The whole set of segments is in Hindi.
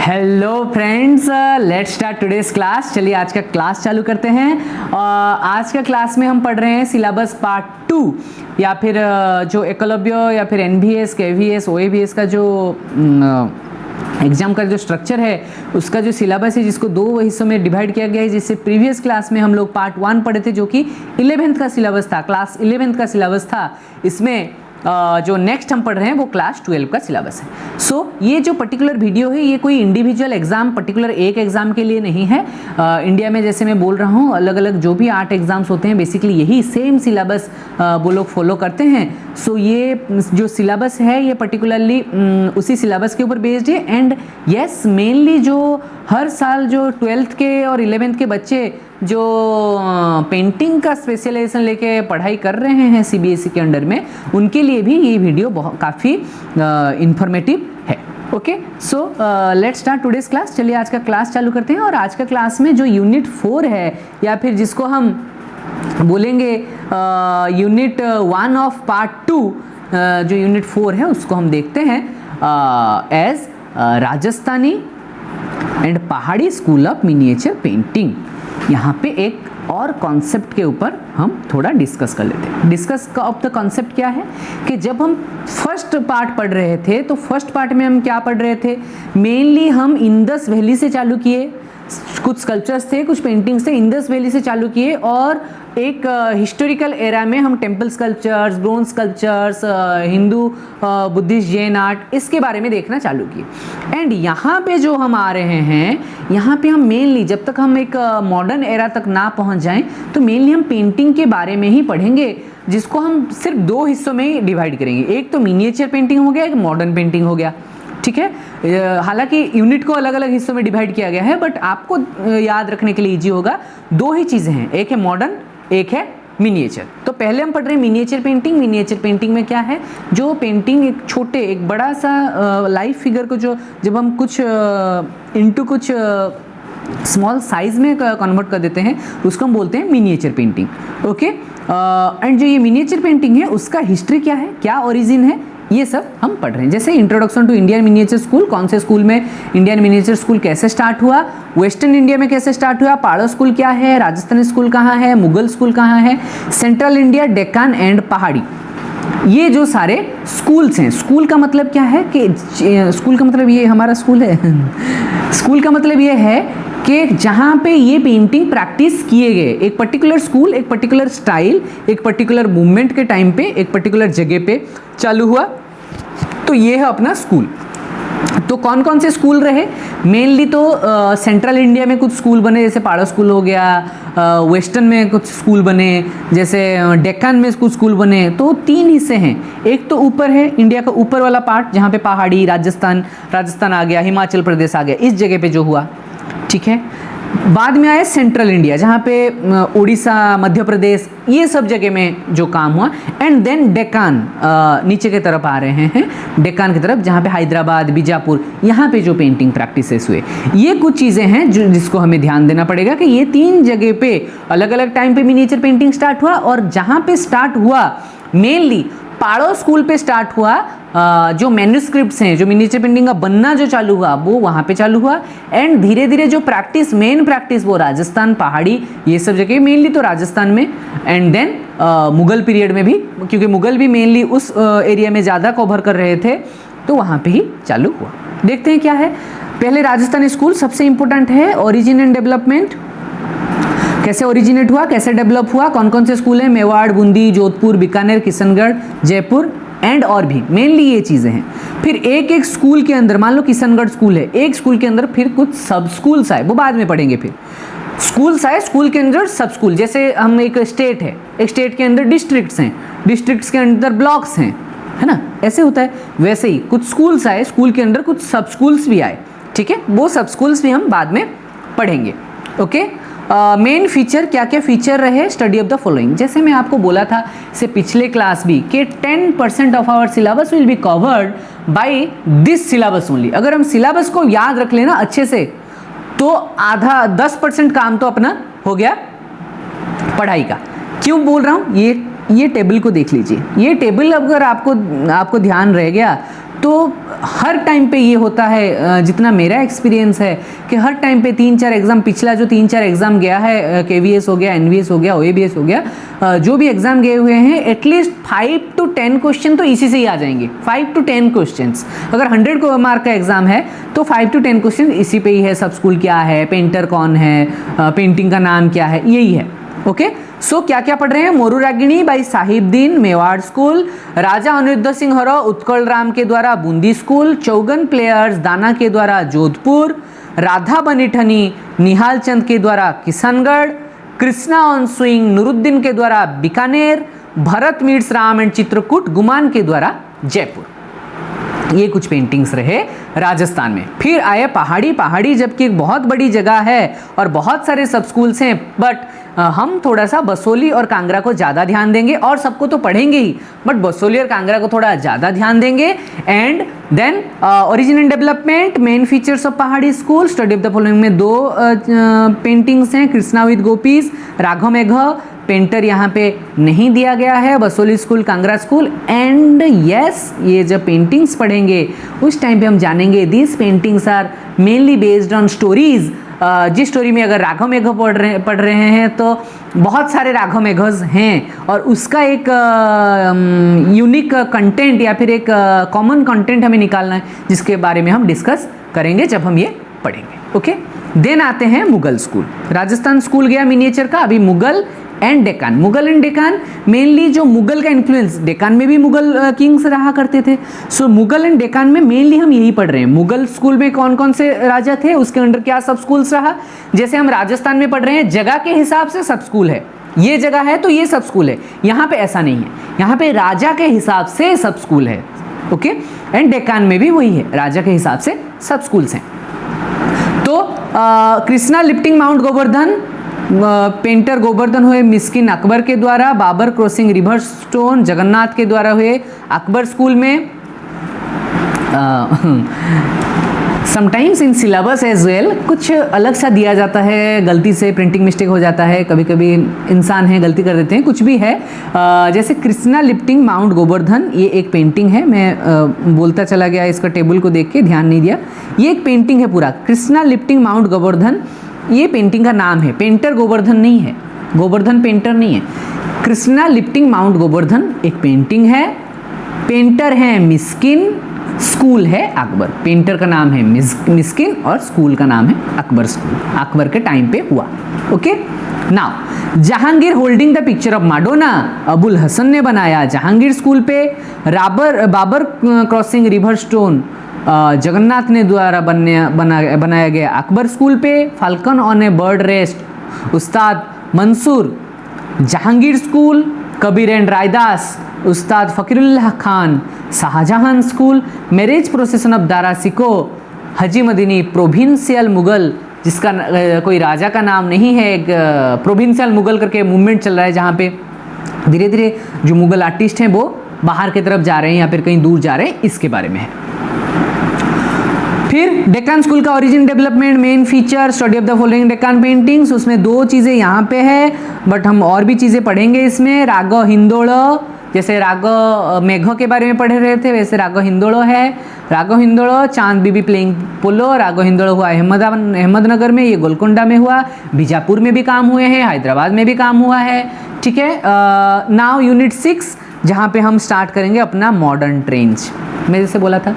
Hello friends, let's start today's class. चलिए आज का क्लास चालू करते हैं। आज का क्लास में हम पढ़ रहे हैं सिलेबस पार्ट 2 या फिर जो एकलव्य या फिर एनवीएस, केवीएस, ओएवीएस का जो एग्जाम का जो स्ट्रक्चर है उसका जो सिलेबस है, जिसको दो हिस्सों में डिवाइड किया गया है। जिससे प्रीवियस क्लास में हम लोग पार्ट 1 पढ़े थे जो कि 11th का सिलेबस था, क्लास 11th का सिलेबस था। इसमें जो नेक्स्ट हम पढ़ रहे हैं वो क्लास 12 का सिलेबस है। सो ये जो पर्टिकुलर वीडियो है ये कोई इंडिविजुअल एग्जाम, पर्टिकुलर एक एग्जाम के लिए नहीं है। इंडिया में जैसे मैं बोल रहा हूँ अलग अलग जो भी 8 एग्जाम्स होते हैं बेसिकली यही सेम सिलेबस वो लोग फॉलो करते हैं। सो ये जो सिलेबस है ये पर्टिकुलरली उसी सिलेबस के ऊपर बेस्ड है। एंड यस, मेनली जो हर साल जो 12th के और 11th के बच्चे जो पेंटिंग का स्पेशलाइजेशन लेके पढ़ाई कर रहे हैं सीबीएसई के अंडर में, उनके लिए भी ये वीडियो बहुत काफ़ी इंफॉर्मेटिव है। Okay, so let's start today's class. चलिए आज का क्लास चालू करते हैं। और आज का क्लास में जो यूनिट 4 है या फिर जिसको हम बोलेंगे यूनिट 1 ऑफ पार्ट 2, जो यूनिट 4 है उसको हम देखते हैं एज राजस्थानी एंड पहाड़ी स्कूल ऑफ मिनिएचर पेंटिंग। यहाँ पे एक और कॉन्सेप्ट के ऊपर हम थोड़ा डिस्कस कर लेते हैं। डिस्कस ऑफ द कॉन्सेप्ट क्या है कि जब हम फर्स्ट पार्ट पढ़ रहे थे तो फर्स्ट पार्ट में हम क्या पढ़ रहे थे, मेनली हम इंदस वैली से चालू किए। कुछ स्कल्पचर्स थे, कुछ पेंटिंग्स थे, इंदस वैली से चालू किए और एक हिस्टोरिकल एरा में हम temple sculptures, bronze sculptures, Hindu, Buddhist, Jain art, इसके बारे में देखना चालू किए। एंड यहाँ पे जो हम आ रहे हैं, यहाँ पे हम मेनली जब तक हम एक मॉडर्न एरा तक ना पहुँच जाएं तो मेनली हम पेंटिंग के बारे में ही पढ़ेंगे, जिसको हम सिर्फ 2 हिस्सों में ही डिवाइड करेंगे। एक तो मिनिएचर पेंटिंग हो गया, एक मॉडर्न पेंटिंग हो गया। ठीक है, हालांकि यूनिट को अलग अलग हिस्सों में डिवाइड किया गया है, बट आपको याद रखने के लिए इजी होगा। 2 ही चीज़ें हैं, एक है मॉडर्न, एक है मिनिएचर। तो पहले हम पढ़ रहे हैं मिनिएचर पेंटिंग। मिनिएचर पेंटिंग में क्या है, जो पेंटिंग एक छोटे, एक बड़ा सा लाइव फिगर को जो जब हम कुछ इनटू कुछ स्मॉल साइज में कन्वर्ट कर देते हैं उसको हम बोलते हैं मिनिएचर पेंटिंग। ओके, एंड जो ये मिनिएचर पेंटिंग है उसका हिस्ट्री क्या है, क्या ओरिजिन है, ये सब हम पढ़ रहे हैं। जैसे introduction to Indian miniature school, कौन से स्कूल में इंडियन मिनिएचर स्कूल कैसे स्टार्ट हुआ, वेस्टर्न इंडिया में कैसे स्टार्ट हुआ, पाड़ो स्कूल क्या है, राजस्थानी स्कूल कहाँ है, मुगल स्कूल कहाँ है, सेंट्रल इंडिया, डेक्कन एंड पहाड़ी, ये जो सारे स्कूल्स हैं। स्कूल का मतलब क्या है कि स्कूल का मतलब ये हमारा स्कूल है स्कूल का मतलब ये है कि जहाँ पे ये पेंटिंग प्रैक्टिस किए गए, एक पर्टिकुलर स्कूल, एक पर्टिकुलर स्टाइल, एक पर्टिकुलर मूवमेंट के टाइम पे एक पर्टिकुलर जगह पे चालू हुआ, तो ये है अपना स्कूल। तो कौन कौन से स्कूल रहे, मेनली तो सेंट्रल इंडिया में कुछ स्कूल बने, जैसे पाड़ो स्कूल हो गया, वेस्टर्न में कुछ स्कूल बने, जैसे डेक्कन में कुछ स्कूल बने। तो 3 हिस्से हैं। एक तो ऊपर है, इंडिया का ऊपर वाला पार्ट जहाँ पे पहाड़ी, राजस्थान आ गया, हिमाचल प्रदेश आ गया, इस जगह पे जो हुआ। ठीक है, बाद में आया सेंट्रल इंडिया जहाँ पे उड़ीसा, मध्य प्रदेश, ये सब जगह में जो काम हुआ। एंड देन डेक्कन, नीचे की तरफ आ रहे हैं, डेक्कन की तरफ जहाँ पे हैदराबाद, बीजापुर, यहाँ पे जो पेंटिंग प्रैक्टिसेस हुए। ये कुछ चीज़ें हैं जिसको हमें ध्यान देना पड़ेगा कि ये 3 जगह पे अलग अलग टाइम पे मिनिएचर पेंटिंग स्टार्ट हुआ। और जहाँ पे स्टार्ट हुआ मेनली पाड़ो स्कूल पे स्टार्ट हुआ। जो मैन्युस्क्रिप्ट्स हैं, जो मिनिएचर पेंटिंग का बनना जो चालू हुआ वो वहाँ पे चालू हुआ। एंड धीरे धीरे जो प्रैक्टिस, मेन प्रैक्टिस, वो राजस्थान, पहाड़ी, ये सब जगह, मेनली तो राजस्थान में। एंड देन मुगल पीरियड में भी, क्योंकि मुगल भी मेनली उस एरिया में ज़्यादा कवर कर रहे थे, तो वहाँ पे ही चालू हुआ। देखते हैं क्या है। पहले राजस्थानी स्कूल सबसे इंपॉर्टेंट है। ओरिजिन एंड डेवलपमेंट, कैसे ओरिजिनेट हुआ, कैसे डेवलप हुआ, कौन कौन से स्कूल हैं, मेवाड़, बूंदी, जोधपुर, बीकानेर, किशनगढ़, जयपुर एंड और भी, मेनली ये चीज़ें हैं। फिर एक एक स्कूल के अंदर, मान लो किशनगढ़ स्कूल है, एक स्कूल के अंदर फिर कुछ सब स्कूल्स आए, वो बाद में पढ़ेंगे। फिर स्कूल्स आए, स्कूल के अंदर सब स्कूल, जैसे हम एक स्टेट है, एक स्टेट के अंदर डिस्ट्रिक्ट्स हैं, डिस्ट्रिक्ट्स के अंदर ब्लॉक्स हैं, है ना, ऐसे होता है। वैसे ही कुछ स्कूल्स आए, स्कूल के अंदर कुछ सब स्कूल्स भी आए। ठीक है, वो सब स्कूल्स भी हम बाद में पढ़ेंगे। ओके, मेन फीचर, क्या क्या फीचर रहे, स्टडी ऑफ द फॉलोइंग। जैसे मैं आपको बोला था से पिछले क्लास भी कि 10% of our syllabus will be covered by this syllabus only. अगर हम सिलेबस को याद रख लेना अच्छे से तो आधा 10% काम तो अपना हो गया पढ़ाई का। क्यों बोल रहा हूँ, ये टेबल को देख लीजिए। ये टेबल अगर आपको ध्यान रह गया तो हर टाइम पे ये होता है, जितना मेरा एक्सपीरियंस है कि हर टाइम पे 3-4 एग्ज़ाम, पिछला जो 3-4 एग्ज़ाम गया है, KVS हो गया, NVS हो गया, OABS हो गया, जो भी एग्ज़ाम गए हुए हैं, एटलीस्ट 5 to 10 क्वेश्चन तो इसी से ही आ जाएंगे। 5 to 10 क्वेश्चंस, अगर 100 मार्क का एग्ज़ाम है तो 5 to 10 क्वेश्चन इसी पे ही है। सब स्कूल क्या है, पेंटर कौन है, पेंटिंग का नाम क्या है, यही है। ओके, सो क्या क्या पढ़ रहे हैं? मोरू रागिणी बाई साहिबदीन मेवाड़ स्कूल, राजा अनिरुद्ध सिंह हरो उत्कल राम के द्वारा बूंदी स्कूल, चौगन प्लेयर्स दाना के द्वारा जोधपुर, राधा बनीठनी निहाल चंद के द्वारा किशनगढ़, कृष्णा ऑन स्विंग नूरुद्दीन के द्वारा बीकानेर, भरत मीट्स राम एंड चित्रकूट गुमान के द्वारा जयपुर। ये कुछ पेंटिंग्स रहे राजस्थान में। फिर आए पहाड़ी, जबकि एक बहुत बड़ी जगह है और बहुत सारे सब स्कूल्स हैं, बट हम थोड़ा सा बसोली और कांगड़ा को ज़्यादा ध्यान देंगे, और सबको तो पढ़ेंगे ही, बट बसोली और कांगड़ा को थोड़ा ज़्यादा ध्यान देंगे। And then origin and development, main features of Pahari school, study of the following में 2 पेंटिंग्स हैं, कृष्णा विद गोपीज, राघव मेघ, पेंटर यहाँ पे नहीं दिया गया है, Basohli school, Kangra school. And yes, ये जब पेंटिंग्स पढ़ेंगे उस टाइम पे हम जानेंगे these paintings are mainly based on stories. जिस स्टोरी में अगर राघव मेघ पढ़ रहे हैं तो बहुत सारे राघव मेघस हैं, और उसका एक यूनिक कंटेंट या फिर एक कॉमन कंटेंट हमें निकालना है, जिसके बारे में हम डिस्कस करेंगे जब हम ये पढ़ेंगे। ओके, देन आते हैं मुगल स्कूल। राजस्थान स्कूल गया मिनिएचर का, अभी Mughal and Deccan. Mughal and Deccan, mainly जो मुगल का इन्फ्लुएंस, डेकान में भी मुगल किंग्स रहा करते थे। सो मुगल एंड डेकान में मेनली हम यही पढ़ रहे हैं। मुगल स्कूल में कौन कौन से राजा थे, उसके अंडर क्या सब स्कूल्स रहा। जैसे हम राजस्थान में पढ़ रहे हैं, जगह के हिसाब से सब स्कूल है, ये जगह है तो ये सब स्कूल है। यहाँ पे ऐसा नहीं है, यहाँ पे राजा के हिसाब से सब स्कूल है। ओके, एंड डेकान में भी वही है, राजा के हिसाब से सब स्कूल्स हैं। तो Krishna lifting mount Govardhan, painter Govardhan हुए मिस्किन अकबर के द्वारा, Babar crossing river stone Jagannath के द्वारा हुए अकबर स्कूल में। Sometimes in syllabus as well कुछ अलग सा दिया जाता है, गलती से प्रिंटिंग मिस्टेक हो जाता है, कभी कभी इंसान है गलती कर देते हैं, कुछ भी है। जैसे कृष्णा लिफ्टिंग माउंट गोवर्धन, ये एक पेंटिंग है, मैं बोलता चला गया इसका टेबल को देख के, ध्यान नहीं दिया। ये एक पेंटिंग है पूरा, कृष्णा लिफ्टिंग माउंट गोवर्धन, ये पेंटिंग का नाम है, पेंटर गोवर्धन नहीं है, गोवर्धन पेंटर नहीं है। कृष्णा लिफ्टिंग माउंट गोवर्धन एक पेंटिंग है, पेंटर है मिस्किन, स्कूल है अकबर। पेंटर का नाम है मिस्किन और स्कूल का नाम है अकबर स्कूल, अकबर के टाइम पे हुआ। Okay, now Jahangir holding the picture of Madonna, Abul Hasan ने बनाया जहांगीर स्कूल पे। Babar crossing river stone Jagannath ने द्वारा बनाया गया अकबर स्कूल पे। Falcon on a bird rest Ustad Mansur Jahangir school. Kabir and Raidas Ustad Fakirullah Khan Shahjahan school. Marriage procession of Dara Shikoh Haji Madani provincial Mughal, जिसका कोई राजा का नाम नहीं है, एक प्रोविंशियल मुगल करके मूवमेंट चल रहा है, जहाँ पे धीरे धीरे जो मुगल आर्टिस्ट हैं वो बाहर की तरफ जा रहे हैं या फिर कहीं दूर जा रहे हैं, इसके बारे में है। फिर डेक्कन स्कूल का origin development, main feature, study of the following Deccan paintings. उसमें 2 चीज़ें यहाँ पे है, बट हम और भी चीज़ें पढ़ेंगे इसमें। राघव हिंदोड़, जैसे राघव मेघ के बारे में पढ़ रहे थे वैसे राघव हिंदोड़ है। राघव हिंदोड़ चांद बीबी प्लेइंग पोलो, राघव हिंदोड़ हुआ अहमदनगर में, ये गोलकोंडा में हुआ, बीजापुर में भी काम हुए हैं, हैदराबाद में भी काम हुआ है। ठीक है, नाउ यूनिट 6 जहाँ पे हम स्टार्ट करेंगे अपना मॉडर्न ट्रेंच। मैं जैसे बोला था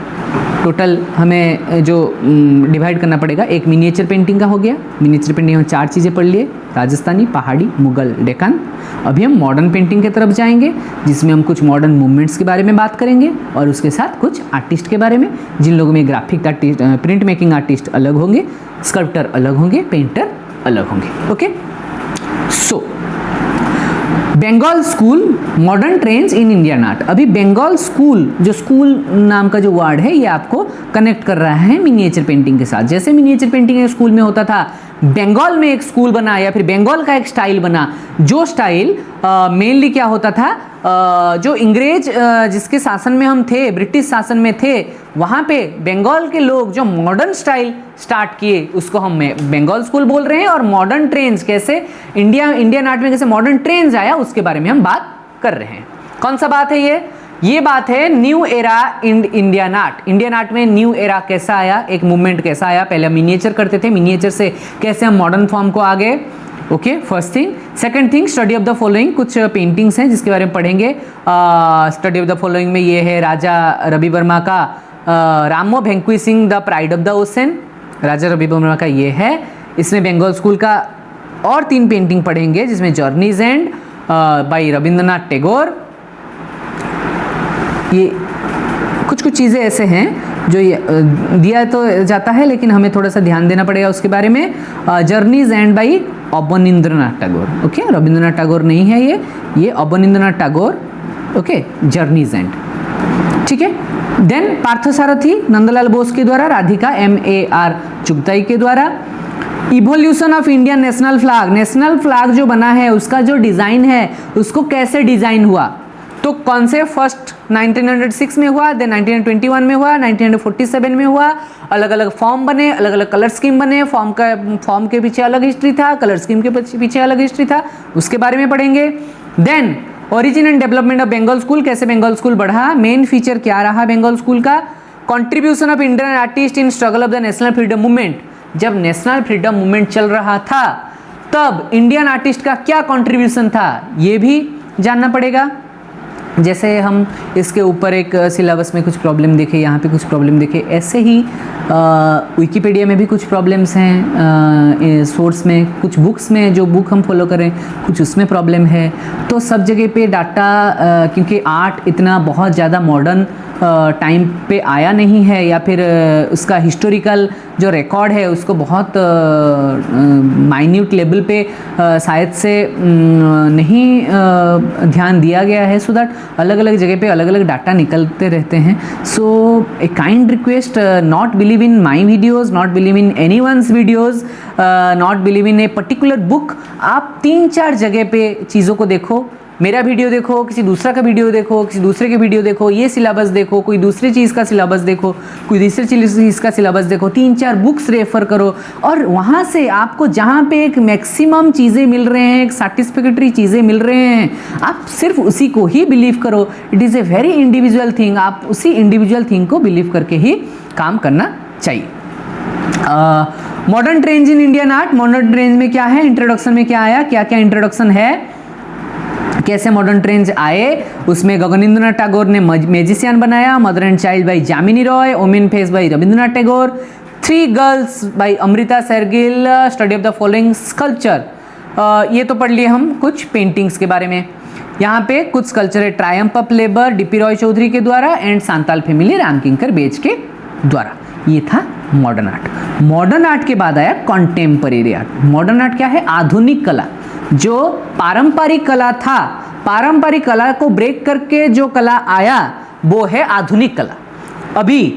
टोटल हमें जो डिवाइड करना पड़ेगा, एक मिनिएचर पेंटिंग का हो गया। मिनिएचर पेंटिंग में 4 चीज़ें पढ़ लिए, राजस्थानी, पहाड़ी, मुगल, डेक्कन। अभी हम मॉडर्न पेंटिंग की तरफ जाएंगे, जिसमें हम कुछ मॉडर्न मूवमेंट्स के बारे में बात करेंगे और उसके साथ कुछ आर्टिस्ट के बारे में, जिन लोगों में graphic artist, print making artist अलग होंगे, स्कल्प्टर अलग होंगे, पेंटर अलग होंगे। Okay, so Bengal school modern trends in Indian art. अभी बंगाल स्कूल, जो स्कूल नाम का जो वर्ड है, ये आपको कनेक्ट कर रहा है मिनिएचर पेंटिंग के साथ। जैसे मिनिएचर पेंटिंग एक स्कूल में होता था, बंगाल में एक स्कूल बना या फिर बंगाल का एक स्टाइल बना, जो स्टाइल मेनली क्या होता था, जो अंग्रेज जिसके शासन में हम थे, ब्रिटिश शासन में थे, वहाँ पे बंगाल के लोग जो मॉडर्न स्टाइल स्टार्ट किए, उसको हम बंगाल स्कूल बोल रहे हैं। और मॉडर्न ट्रेंड्स कैसे इंडियन आर्ट में कैसे मॉडर्न ट्रेंड्स आया, उसके बारे में हम बात कर रहे हैं। कौन सा बात है ये? ये बात है new era in Indian art. Indian art में न्यू एरा कैसा आया, एक मूवमेंट कैसा आया। पहले हम मिनिएचर करते थे, मिनिएचर से कैसे हम मॉडर्न फॉर्म को आ गए। Okay, first thing. Second thing, study of the following, कुछ पेंटिंग्स हैं जिसके बारे में पढ़ेंगे। स्टडी ऑफ द फॉलोइंग में ये है राजा रवि वर्मा का Rama vanquishing the pride of the ocean, Raja Ravi Varma का ये है। इसमें बंगाल स्कूल का और 3 पेंटिंग पढ़ेंगे जिसमें journeys and by Rabindranath Tagore. ये कुछ चीज़ें ऐसे हैं जो ये दिया तो जाता है लेकिन हमें थोड़ा सा ध्यान देना पड़ेगा उसके बारे में। Journeys and by Abanindranath Tagore. Okay, Rabindranath Tagore नहीं है ये Abanindranath Tagore. Okay, journeys and, ठीक है। देन पार्थसारथी नंदलाल बोस के द्वारा, राधिका MAR चुगताई के द्वारा। Evolution of Indian national flag, national flag जो बना है उसका जो डिज़ाइन है उसको कैसे डिज़ाइन हुआ, तो कौन से फर्स्ट 1906 में हुआ, देन 1921 में हुआ, 1947 में हुआ। अलग अलग फॉर्म बने, अलग अलग कलर स्कीम बने। फॉर्म के पीछे अलग हिस्ट्री था, कलर स्कीम के पीछे अलग हिस्ट्री था, उसके बारे में पढ़ेंगे। Then origin and development of Bengal school, कैसे बंगाल स्कूल बढ़ा, मेन फीचर क्या रहा बंगाल स्कूल का। Contribution of Indian artist in struggle of the national freedom movement, जब नेशनल फ्रीडम मूवमेंट चल रहा था तब इंडियन आर्टिस्ट का क्या कॉन्ट्रीब्यूशन था, ये भी जानना पड़ेगा। जैसे हम इसके ऊपर एक सिलेबस में कुछ प्रॉब्लम देखे, यहाँ पे कुछ प्रॉब्लम देखे, ऐसे ही विकिपीडिया में भी कुछ प्रॉब्लम्स हैं, सोर्स में कुछ बुक्स में जो बुक हम फॉलो करें कुछ उसमें प्रॉब्लम है। तो सब जगह पे डाटा, क्योंकि आर्ट इतना बहुत ज़्यादा मॉडर्न टाइम पे आया नहीं है, या फिर उसका हिस्टोरिकल जो रिकॉर्ड है उसको बहुत माइन्यूट लेवल पे शायद से नहीं ध्यान दिया गया है, सो दैट अलग अलग जगह पे अलग अलग डाटा निकलते रहते हैं। So a kind request, not believe in my videos, not believe in any one's videos, not believe in a particular book. आप 3-4 जगह पे चीज़ों को देखो, मेरा वीडियो देखो, किसी दूसरा का वीडियो देखो, किसी दूसरे के वीडियो देखो, ये सिलेबस देखो, कोई दूसरी चीज़ का सिलेबस देखो, कोई दूसरी चीज़ का सिलेबस देखो, 3-4 बुक्स रेफर करो, और वहाँ से आपको जहाँ पे एक मैक्सिमम चीज़ें मिल रहे हैं, एक सर्टिफिकेटरी चीज़ें मिल रहे हैं, आप सिर्फ उसी को ही बिलीव करो। It is a very individual thing, आप उसी इंडिविजुअल थिंग को बिलीव करके ही काम करना चाहिए। Modern trends in Indian art, modern trends में क्या है, इंट्रोडक्शन में क्या आया, क्या क्या इंट्रोडक्शन है, कैसे मॉडर्न ट्रेंड्स आए। उसमें गगनेंद्रनाथ टैगोर ने मैजिशियन बनाया, mother and child by Jamini Roy, omen face by Rabindranath Tagore, 3 girls by Amrita Shergil, study of the following sculpture. ये तो पढ़ लिए हम कुछ पेंटिंग्स के बारे में। यहाँ पे कुछ स्कल्पचर है, triumph of labour DP Roy Chowdhury के द्वारा एंड सांताल फैमिली रामकिंकर बेज के द्वारा। ये था मॉडर्न आर्ट। मॉडर्न आर्ट के बाद आया कॉन्टेम्परेरी आर्ट। मॉडर्न आर्ट क्या है, आधुनिक कला। जो पारंपरिक कला था, पारंपरिक कला को ब्रेक करके जो कला आया वो है आधुनिक कला। अभी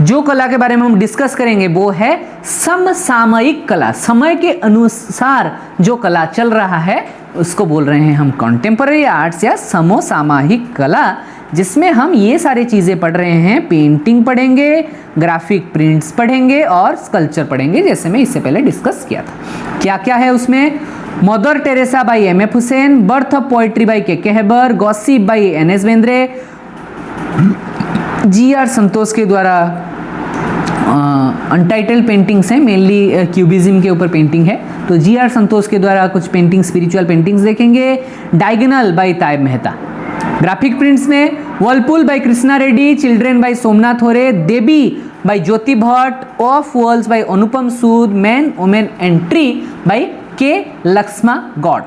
जो कला के बारे में हम डिस्कस करेंगे वो है समसामयिक कला, समय के अनुसार जो कला चल रहा है उसको बोल रहे हैं हम कॉन्टेम्पररी आर्ट्स या समसामयिक कला, जिसमें हम ये सारी चीज़ें पढ़ रहे हैं। पेंटिंग पढ़ेंगे, ग्राफिक प्रिंट्स पढ़ेंगे और स्कल्पचर पढ़ेंगे, जैसे मैं इससे पहले डिस्कस किया था। क्या क्या है उसमें, Mother Teresa by M.F. Husain, birth of poetry by K Hebbar, gossip by N.S. Bendre, G.R. Santosh के द्वारा अनटाइटल्ड पेंटिंग्स हैं, मेनली क्यूबिज्म के ऊपर पेंटिंग है, तो G.R. संतोष के द्वारा कुछ पेंटिंग, स्पिरिचुअल पेंटिंग्स देखेंगे। Diagonal by Tyeb Mehta. Graphic prints में whirlpool by Krishna Reddy, children by Somnath Hore, Devi by Jyoti Bhatt, of worlds by Anupam Sud, man woman and tree by K Laxma God.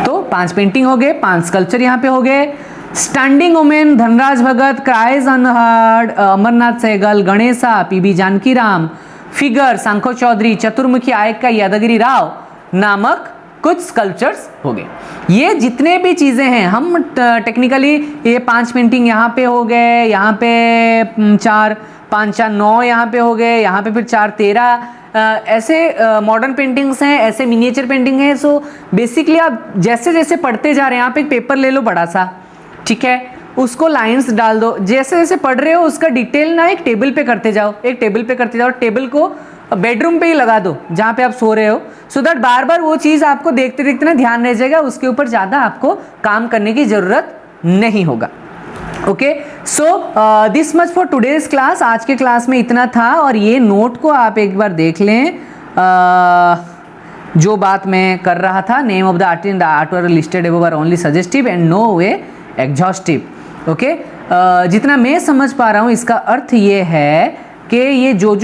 तो 5 पेंटिंग हो गए, 5 स्कल्पचर यहाँ पे हो गए। Standing woman Dhanraj Bhagat, cries unheard Amarnath Sehgal, Ganesha PB Janakiram, figure Sankho Chaudhuri, Chaturmukhi Ayyakka Yadagiri Rao नामक कुछ स्कल्पचर्स हो गए। ये जितने भी चीज़ें हैं हम टेक्निकली ये 5 पेंटिंग यहाँ पे हो गए, यहाँ पे 4, 5, 4, 9 यहाँ पे हो गए, यहाँ पे फिर 4, 13 ऐसे मॉडर्न पेंटिंग्स हैं, ऐसे मिनिएचर पेंटिंग है। सो बेसिकली आप जैसे जैसे पढ़ते जा रहे हैं, यहाँ पे एक पेपर ले लो बड़ा सा, ठीक है, उसको लाइंस डाल दो, जैसे जैसे पढ़ रहे हो उसका डिटेल ना एक टेबल पे करते जाओ, एक टेबल पे करते जाओ, टेबल को बेडरूम पे ही लगा दो जहाँ पे आप सो रहे हो, सो दैट बार बार वो चीज़ आपको देखते देखते ना ध्यान रह जाएगा, उसके ऊपर ज़्यादा आपको काम करने की ज़रूरत नहीं होगा। Okay, so this much for today's class. आज के क्लास में इतना था, और ये नोट को आप एक बार देख लें। जो बात मैं कर रहा था, name of the art were listed above are only suggestive and no way exhaustive. Okay, जितना मैं समझ पा रहा हूँ इसका अर्थ ये है कि ये जो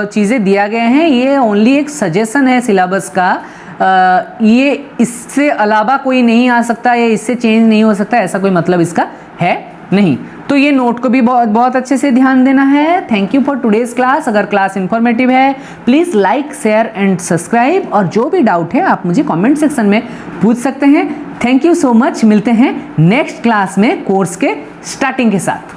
चीज़ें दिया गए हैं ये ओनली एक सजेशन है सिलेबस का। ये इससे अलावा कोई नहीं आ सकता, या इससे चेंज नहीं हो सकता, ऐसा कोई मतलब इसका है नहीं। तो ये नोट को भी बहुत अच्छे से ध्यान देना है। Thank you for today's class. अगर क्लास इन्फॉर्मेटिव है please like, share and subscribe, और जो भी डाउट है आप मुझे कमेंट सेक्शन में पूछ सकते हैं। Thank you so much. मिलते हैं नेक्स्ट क्लास में कोर्स के स्टार्टिंग के साथ।